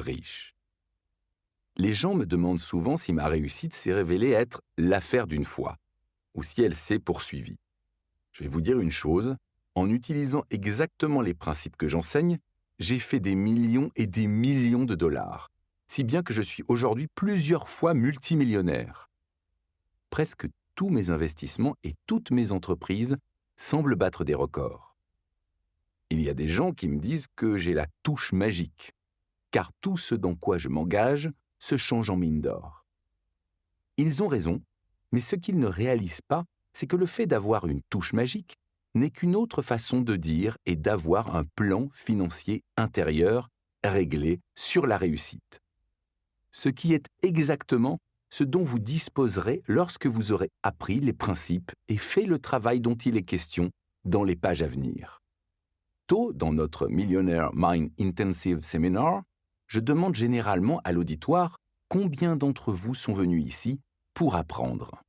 riche. Les gens me demandent souvent si ma réussite s'est révélée être l'affaire d'une fois, ou si elle s'est poursuivie. Je vais vous dire une chose, en utilisant exactement les principes que j'enseigne, j'ai fait des millions et des millions de dollars, si bien que je suis aujourd'hui plusieurs fois multimillionnaire. Presque tous mes investissements et toutes mes entreprises semblent battre des records. Il y a des gens qui me disent que j'ai la touche magique, car tout ce dans quoi je m'engage se change en mine d'or. Ils ont raison, mais ce qu'ils ne réalisent pas, c'est que le fait d'avoir une touche magique n'est qu'une autre façon de dire et d'avoir un plan financier intérieur réglé sur la réussite. Ce qui est exactement ce dont vous disposerez lorsque vous aurez appris les principes et fait le travail dont il est question dans les pages à venir. Tôt dans notre Millionaire Mind Intensive Seminar, je demande généralement à l'auditoire combien d'entre vous sont venus ici pour apprendre.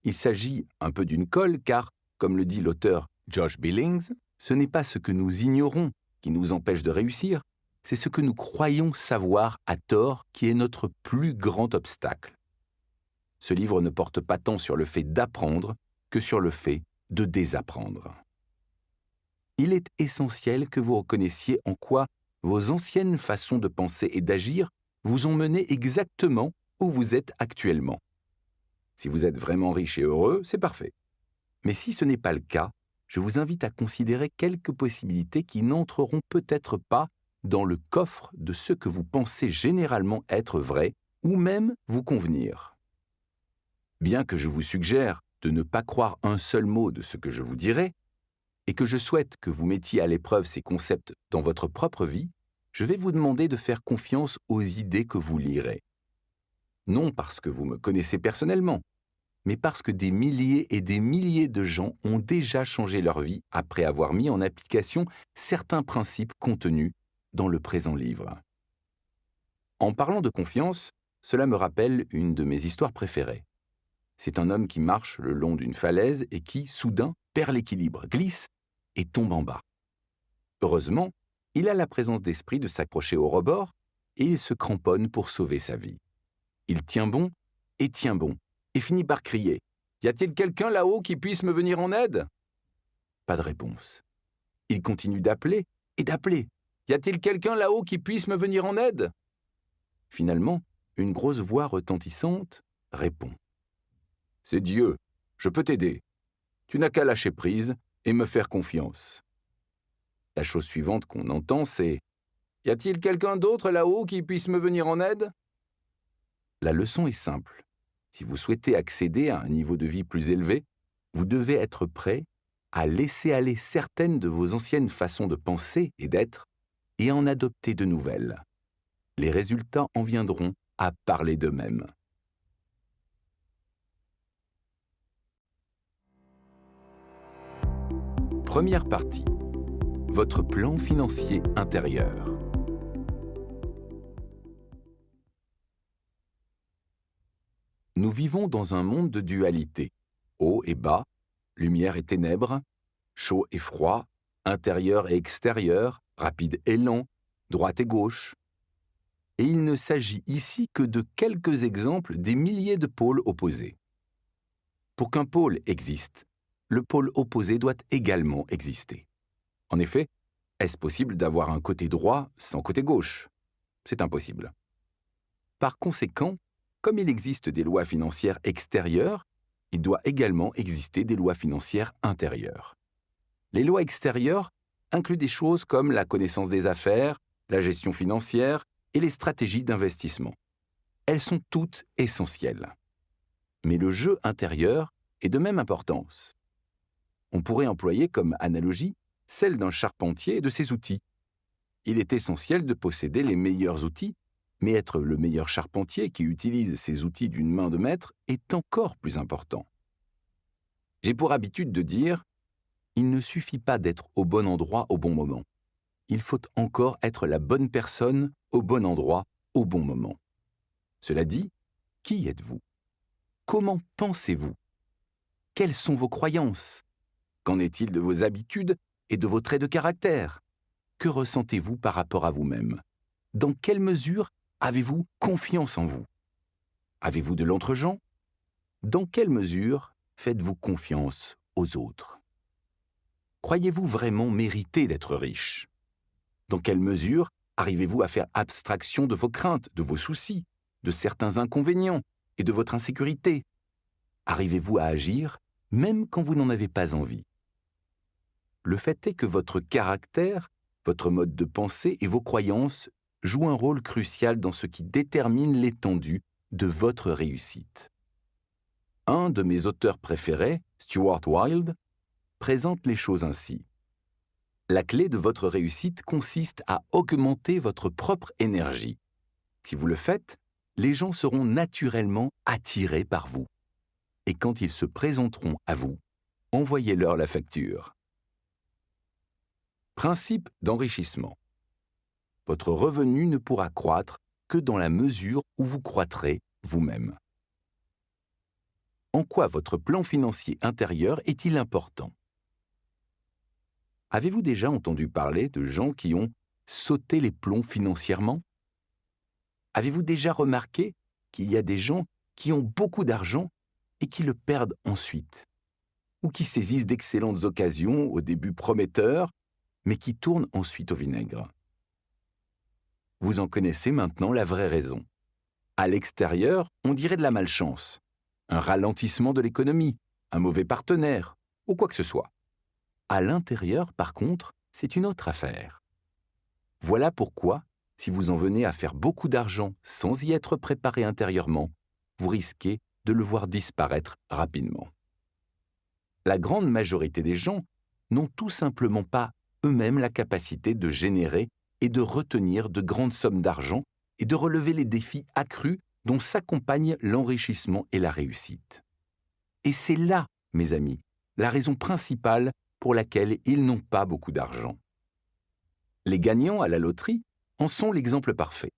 Il s'agit un peu d'une colle car, comme le dit l'auteur Josh Billings, ce n'est pas ce que nous ignorons qui nous empêche de réussir, c'est ce que nous croyons savoir à tort qui est notre plus grand obstacle. Ce livre ne porte pas tant sur le fait d'apprendre que sur le fait de désapprendre. Il est essentiel que vous reconnaissiez en quoi vos anciennes façons de penser et d'agir vous ont mené exactement où vous êtes actuellement. Si vous êtes vraiment riche et heureux, c'est parfait. Mais si ce n'est pas le cas, je vous invite à considérer quelques possibilités qui n'entreront peut-être pas dans le coffre de ce que vous pensez généralement être vrai ou même vous convenir. Bien que je vous suggère de ne pas croire un seul mot de ce que je vous dirai, et que je souhaite que vous mettiez à l'épreuve ces concepts dans votre propre vie, je vais vous demander de faire confiance aux idées que vous lirez. Non parce que vous me connaissez personnellement, mais parce que des milliers et des milliers de gens ont déjà changé leur vie après avoir mis en application certains principes contenus dans le présent livre. En parlant de confiance, cela me rappelle une de mes histoires préférées. C'est un homme qui marche le long d'une falaise et qui, soudain, perd l'équilibre, glisse et tombe en bas. Heureusement, il a la présence d'esprit de s'accrocher au rebord et il se cramponne pour sauver sa vie. Il tient bon et finit par crier « Y a-t-il quelqu'un là-haut qui puisse me venir en aide ?» Pas de réponse. Il continue d'appeler et d'appeler. « Y a-t-il quelqu'un là-haut qui puisse me venir en aide ?» Finalement, une grosse voix retentissante répond « C'est Dieu, je peux t'aider. Tu n'as qu'à lâcher prise et me faire confiance. » La chose suivante qu'on entend, c'est « Y a-t-il quelqu'un d'autre là-haut qui puisse me venir en aide ?» La leçon est simple. Si vous souhaitez accéder à un niveau de vie plus élevé, vous devez être prêt à laisser aller certaines de vos anciennes façons de penser et d'être et en adopter de nouvelles. Les résultats en viendront à parler d'eux-mêmes. Première partie. Votre plan financier intérieur. Nous vivons dans un monde de dualité, haut et bas, lumière et ténèbres, chaud et froid, intérieur et extérieur, rapide et lent, droite et gauche. Et il ne s'agit ici que de quelques exemples des milliers de pôles opposés. Pour qu'un pôle existe, le pôle opposé doit également exister. En effet, est-ce possible d'avoir un côté droit sans côté gauche ? C'est impossible. Par conséquent, comme il existe des lois financières extérieures, il doit également exister des lois financières intérieures. Les lois extérieures incluent des choses comme la connaissance des affaires, la gestion financière et les stratégies d'investissement. Elles sont toutes essentielles. Mais le jeu intérieur est de même importance. On pourrait employer comme analogie celle d'un charpentier et de ses outils. Il est essentiel de posséder les meilleurs outils, mais être le meilleur charpentier qui utilise ses outils d'une main de maître est encore plus important. J'ai pour habitude de dire « Il ne suffit pas d'être au bon endroit au bon moment. Il faut encore être la bonne personne au bon endroit au bon moment. » Cela dit, qui êtes-vous ? Comment pensez-vous ? Quelles sont vos croyances ? Qu'en est-il de vos habitudes et de vos traits de caractère ? Que ressentez-vous par rapport à vous-même ? Dans quelle mesure avez-vous confiance en vous? Avez-vous de l'entre-gens? Dans quelle mesure faites-vous confiance aux autres? Croyez-vous vraiment mériter d'être riche? Dans quelle mesure arrivez-vous à faire abstraction de vos craintes, de vos soucis, de certains inconvénients et de votre insécurité? Arrivez-vous à agir même quand vous n'en avez pas envie? Le fait est que votre caractère, votre mode de pensée et vos croyances jouent un rôle crucial dans ce qui détermine l'étendue de votre réussite. Un de mes auteurs préférés, Stuart Wilde, présente les choses ainsi. La clé de votre réussite consiste à augmenter votre propre énergie. Si vous le faites, les gens seront naturellement attirés par vous. Et quand ils se présenteront à vous, envoyez-leur la facture. Principe d'enrichissement. Votre revenu ne pourra croître que dans la mesure où vous croîtrez vous-même. En quoi votre plan financier intérieur est-il important? Avez-vous déjà entendu parler de gens qui ont sauté les plombs financièrement? Avez-vous déjà remarqué qu'il y a des gens qui ont beaucoup d'argent et qui le perdent ensuite? Ou qui saisissent d'excellentes occasions au début prometteurs, mais qui tournent ensuite au vinaigre? Vous en connaissez maintenant la vraie raison. À l'extérieur, on dirait de la malchance, un ralentissement de l'économie, un mauvais partenaire, ou quoi que ce soit. À l'intérieur, par contre, c'est une autre affaire. Voilà pourquoi, si vous en venez à faire beaucoup d'argent sans y être préparé intérieurement, vous risquez de le voir disparaître rapidement. La grande majorité des gens n'ont tout simplement pas eux-mêmes la capacité de générer et de retenir de grandes sommes d'argent et de relever les défis accrus dont s'accompagnent l'enrichissement et la réussite. Et c'est là, mes amis, la raison principale pour laquelle ils n'ont pas beaucoup d'argent. Les gagnants à la loterie en sont l'exemple parfait.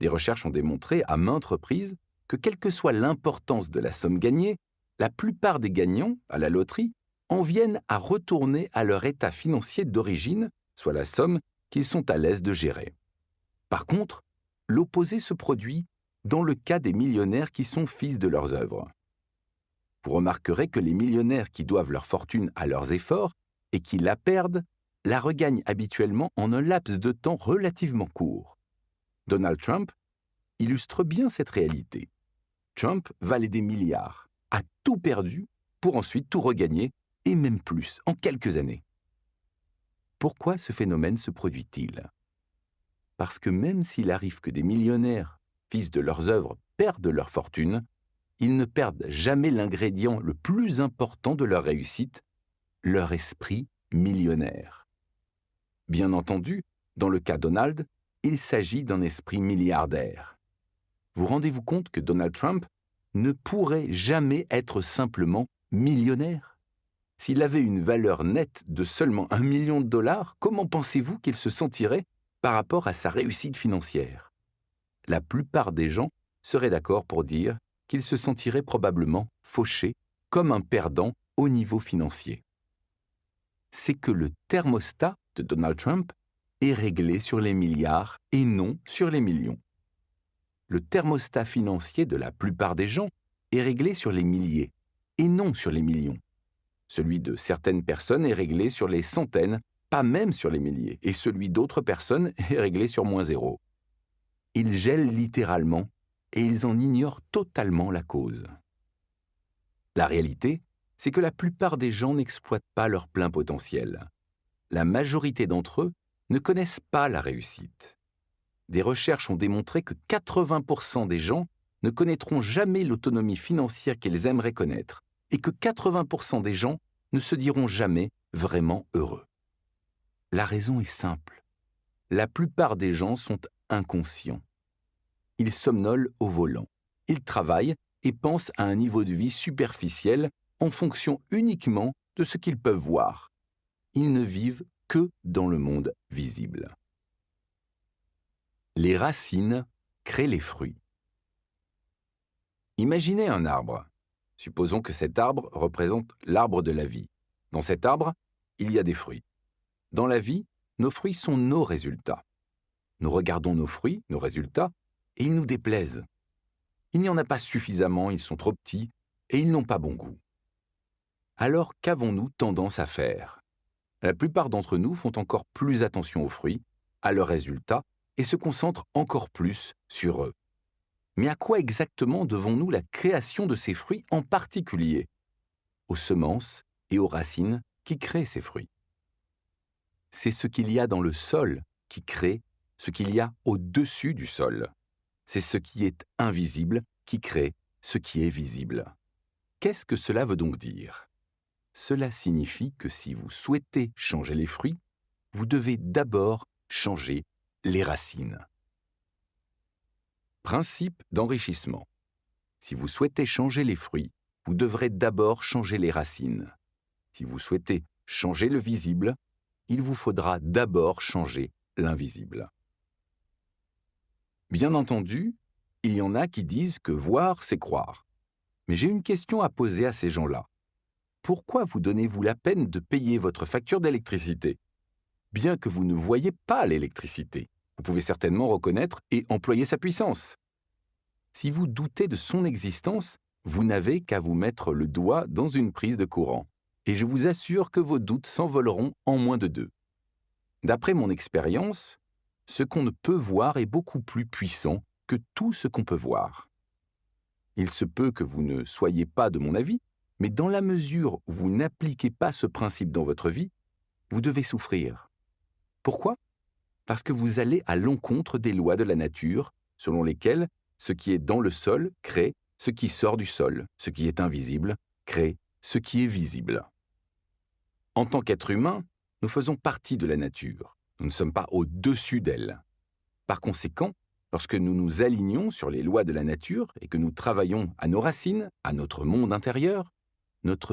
Des recherches ont démontré à maintes reprises que quelle que soit l'importance de la somme gagnée, la plupart des gagnants à la loterie en viennent à retourner à leur état financier d'origine, soit la somme qu'ils sont à l'aise de gérer. Par contre, l'opposé se produit dans le cas des millionnaires qui sont fils de leurs œuvres. Vous remarquerez que les millionnaires qui doivent leur fortune à leurs efforts et qui la perdent, la regagnent habituellement en un laps de temps relativement court. Donald Trump illustre bien cette réalité. Trump valait des milliards, a tout perdu pour ensuite tout regagner, et même plus, en quelques années. Pourquoi ce phénomène se produit-il? Parce que même s'il arrive que des millionnaires, fils de leurs œuvres, perdent leur fortune, ils ne perdent jamais l'ingrédient le plus important de leur réussite, leur esprit millionnaire. Bien entendu, dans le cas Donald, il s'agit d'un esprit milliardaire. Vous rendez-vous compte que Donald Trump ne pourrait jamais être simplement millionnaire? S'il avait une valeur nette de seulement $1 million, comment pensez-vous qu'il se sentirait par rapport à sa réussite financière? La plupart des gens seraient d'accord pour dire qu'il se sentirait probablement fauché comme un perdant au niveau financier. C'est que le thermostat de Donald Trump est réglé sur les milliards et non sur les millions. Le thermostat financier de la plupart des gens est réglé sur les milliers et non sur les millions. Celui de certaines personnes est réglé sur les centaines, pas même sur les milliers, et celui d'autres personnes est réglé sur -0. Ils gèlent littéralement et ils en ignorent totalement la cause. La réalité, c'est que la plupart des gens n'exploitent pas leur plein potentiel. La majorité d'entre eux ne connaissent pas la réussite. Des recherches ont démontré que 80% des gens ne connaîtront jamais l'autonomie financière qu'ils aimeraient connaître et que 80% des gens ne se diront jamais vraiment heureux. La raison est simple. La plupart des gens sont inconscients. Ils somnolent au volant. Ils travaillent et pensent à un niveau de vie superficiel en fonction uniquement de ce qu'ils peuvent voir. Ils ne vivent que dans le monde visible. Les racines créent les fruits. Imaginez un arbre. Supposons que cet arbre représente l'arbre de la vie. Dans cet arbre, il y a des fruits. Dans la vie, nos fruits sont nos résultats. nous regardons nos fruits, nos résultats, et ils nous déplaisent. Il n'y en a pas suffisamment, ils sont trop petits, et ils n'ont pas bon goût. Alors qu'avons-nous tendance à faire? La plupart d'entre nous font encore plus attention aux fruits, à leurs résultats, et se concentrent encore plus sur eux. Mais à quoi exactement devons-nous la création de ces fruits en particulier? Aux semences et aux racines qui créent ces fruits. C'est ce qu'il y a dans le sol qui crée ce qu'il y a au-dessus du sol. C'est ce qui est invisible qui crée ce qui est visible. Qu'est-ce que cela veut donc dire? Cela signifie que si vous souhaitez changer les fruits, vous devez d'abord changer les racines. Principe d'enrichissement. Si vous souhaitez changer les fruits, vous devrez d'abord changer les racines. Si vous souhaitez changer le visible, il vous faudra d'abord changer l'invisible. Bien entendu, il y en a qui disent que voir, c'est croire. Mais j'ai une question à poser à ces gens-là. Pourquoi vous donnez-vous la peine de payer votre facture d'électricité? Bien que vous ne voyez pas l'électricité, vous pouvez certainement reconnaître et employer sa puissance. Si vous doutez de son existence, vous n'avez qu'à vous mettre le doigt dans une prise de courant, et je vous assure que vos doutes s'envoleront en moins de 2. D'après mon expérience, ce qu'on ne peut voir est beaucoup plus puissant que tout ce qu'on peut voir. Il se peut que vous ne soyez pas de mon avis, mais dans la mesure où vous n'appliquez pas ce principe dans votre vie, vous devez souffrir. Pourquoi? Parce que vous allez à l'encontre des lois de la nature, selon lesquelles ce qui est dans le sol crée ce qui sort du sol, ce qui est invisible crée ce qui est visible. En tant qu'être humain, nous faisons partie de la nature. Nous ne sommes pas au-dessus d'elle. Par conséquent, lorsque nous nous alignons sur les lois de la nature et que nous travaillons à nos racines, à notre monde intérieur, notre